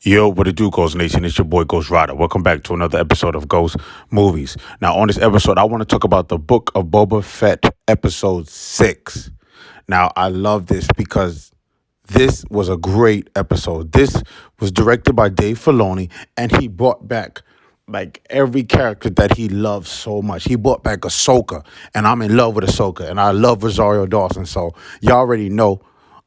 Yo, what it do, Ghost Nation? It's your boy Ghost Rider. Welcome back to another episode of Ghost Movies. Now, on this episode, I want to talk about the Book of Boba Fett, episode 6. Now, I love this because this was a great episode. This was directed by Dave Filoni, and he brought back like every character that he loves so much. He brought back Ahsoka, and I'm in love with Ahsoka, and I love Rosario Dawson. So, y'all already know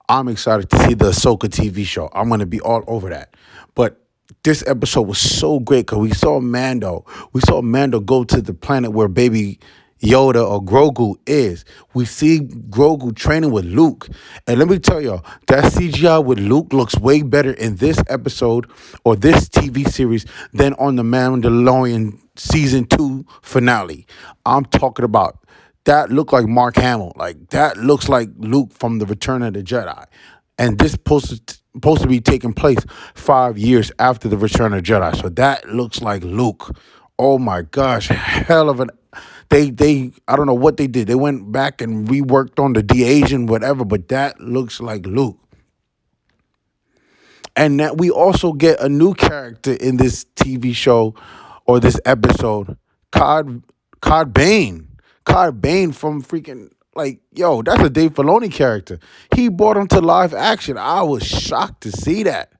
I'm excited to see the Ahsoka TV show. I'm going to be all over that. But this episode was so great because we saw Mando. We saw Mando go to the planet where baby Yoda or Grogu is. We see Grogu training with Luke. And let me tell y'all, that CGI with Luke looks way better in this episode or this TV series than on the Mandalorian season 2 finale. I'm talking about that looked like Mark Hamill. Like, that looks like Luke from The Return of the Jedi. And this supposed to be taking place 5 years after The Return of the Jedi. So that looks like Luke. Oh my gosh, hell of an... They I don't know what they did. They went back and reworked on the de-Asian, whatever, but that looks like Luke. And that we also get a new character in this TV show or this episode, Cod Bane. Cod Bane from freaking, like, yo, that's a Dave Filoni character. He brought him to live action. I was shocked to see that.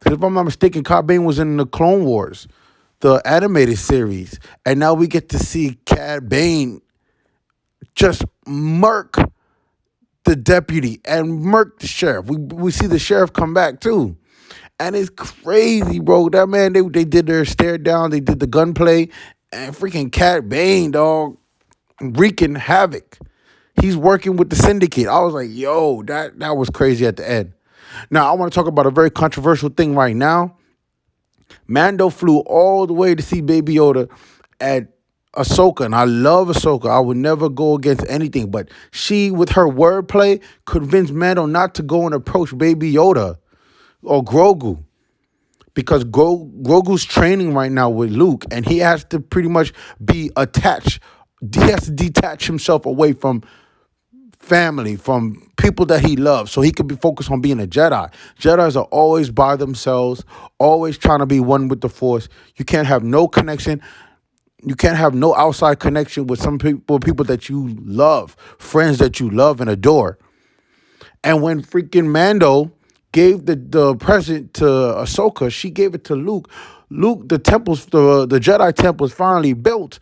'Cause if I'm not mistaken, Cod Bane was in the Clone Wars, the animated series. And now we get to see Cad Bane just murk the deputy and murk the sheriff. We see the sheriff come back too. And it's crazy, bro. That man, they did their stare down, they did the gunplay, and freaking Cad Bane, dog, wreaking havoc. He's working with the syndicate. I was like, yo, that was crazy at the end. Now, I want to talk about a very controversial thing right now. Mando flew all the way to see Baby Yoda at Ahsoka, and I love Ahsoka. I would never go against anything, but she, with her wordplay, convinced Mando not to go and approach Baby Yoda or Grogu, because Grogu's training right now with Luke, and he has to pretty much be attached. He has to detach himself away from family, from people that he loves, so he could be focused on being a Jedi. Jedis are always by themselves, always trying to be one with the Force. You can't have no connection. You can't have no outside connection with some people that you love, friends that you love and adore. And when freaking Mando gave the present to Ahsoka, she gave it to Luke. Luke, the Jedi temple is finally built.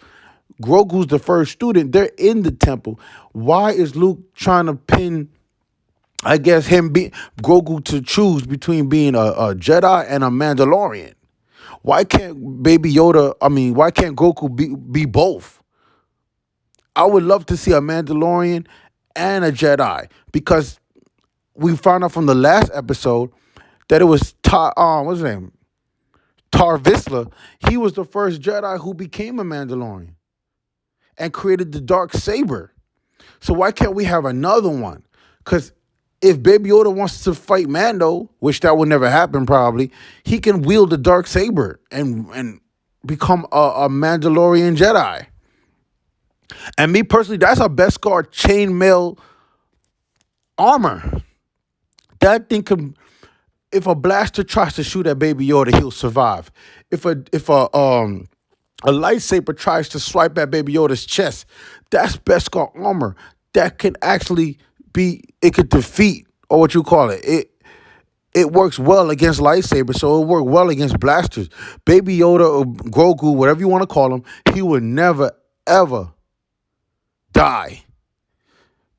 Grogu's the first student. They're in the temple. Why is Luke trying to pin, I guess, Grogu to choose between being a Jedi and a Mandalorian? Why can't why can't Goku be both? I would love to see a Mandalorian and a Jedi, because we found out from the last episode that it was what's his name? Tar Vizsla. He was the first Jedi who became a Mandalorian and created the dark saber. So why can't we have another one? Because if Baby Yoda wants to fight Mando, which that would never happen probably, he can wield the dark saber and become a Mandalorian Jedi. And me personally, that's a Beskar chainmail armor. That thing can, if a blaster tries to shoot at Baby Yoda, he'll survive. If a lightsaber tries to swipe at Baby Yoda's chest, that's Beskar armor. That can actually it could defeat, or what you call it. It works well against lightsabers, so it works well against blasters. Baby Yoda or Grogu, whatever you want to call him, he would never, ever die.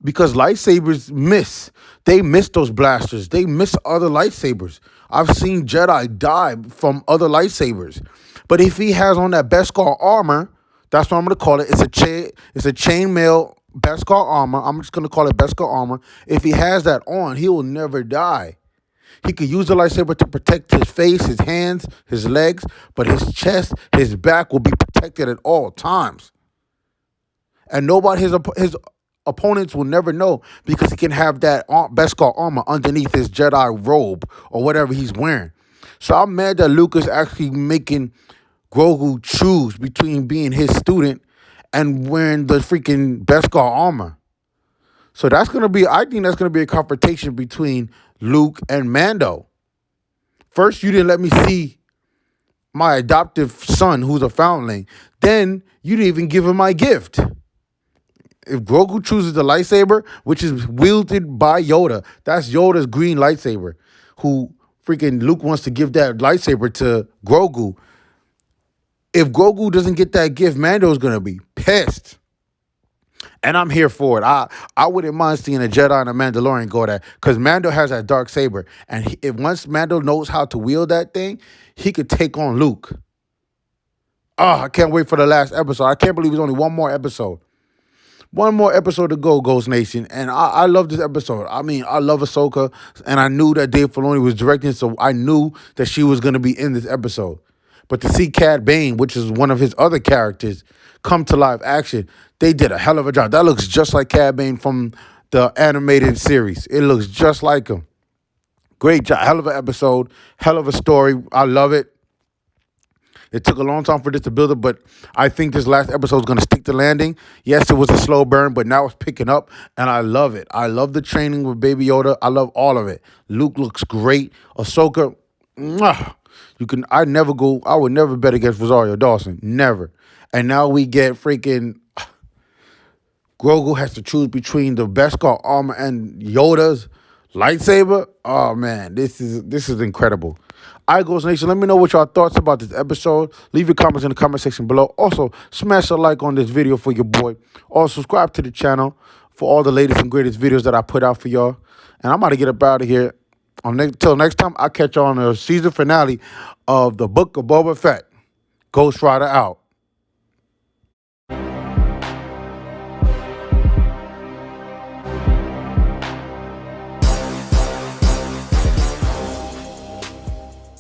Because lightsabers miss. They miss those blasters. They miss other lightsabers. I've seen Jedi die from other lightsabers. But if he has on that Beskar armor, that's what I'm going to call it. It's a chainmail Beskar armor. I'm just going to call it Beskar armor. If he has that on, he will never die. He could use the lightsaber to protect his face, his hands, his legs, but his chest, his back will be protected at all times. And his opponents will never know, because he can have that Beskar armor underneath his Jedi robe or whatever he's wearing. So I'm mad that Luke is actually making Grogu choose between being his student and wearing the freaking Beskar armor. So I think that's going to be a confrontation between Luke and Mando First, you didn't let me see my adoptive son, who's a foundling. Then you didn't even give him my gift. If Grogu chooses the lightsaber, which is wielded by Yoda, that's Yoda's green lightsaber, who freaking Luke wants to give that lightsaber to Grogu. If Grogu doesn't get that gift, Mando's gonna be pissed. And I'm here for it. I wouldn't mind seeing a Jedi and a Mandalorian go there, because Mando has that dark saber, and if once Mando knows how to wield that thing, he could take on Luke. Oh, I can't wait for the last episode. I can't believe there's only one more episode. One more episode to go, Ghost Nation. And I love this episode. I mean, I love Ahsoka, and I knew that Dave Filoni was directing, so I knew that she was going to be in this episode. But to see Cad Bane, which is one of his other characters, come to live action, they did a hell of a job. That looks just like Cad Bane from the animated series. It looks just like him. Great job. Hell of an episode. Hell of a story. I love it. It took a long time for this to build up, but I think this last episode is going to stick the landing. Yes, it was a slow burn, but now it's picking up, and I love it. I love the training with Baby Yoda. I love all of it. Luke looks great. Ahsoka, mwah. I would never bet against Rosario Dawson. Never. And now we get freaking Grogu has to choose between the Beskar armor and Yoda's lightsaber. Oh man, this is incredible. All right, Ghost Nation, let me know what y'all thoughts about this episode. Leave your comments in the comment section below. Also, smash a like on this video for your boy. Also, subscribe to the channel for all the latest and greatest videos that I put out for y'all. And I'm about to get up out of here. Till next time, I'll catch y'all on the season finale of the Book of Boba Fett. Ghost Rider out.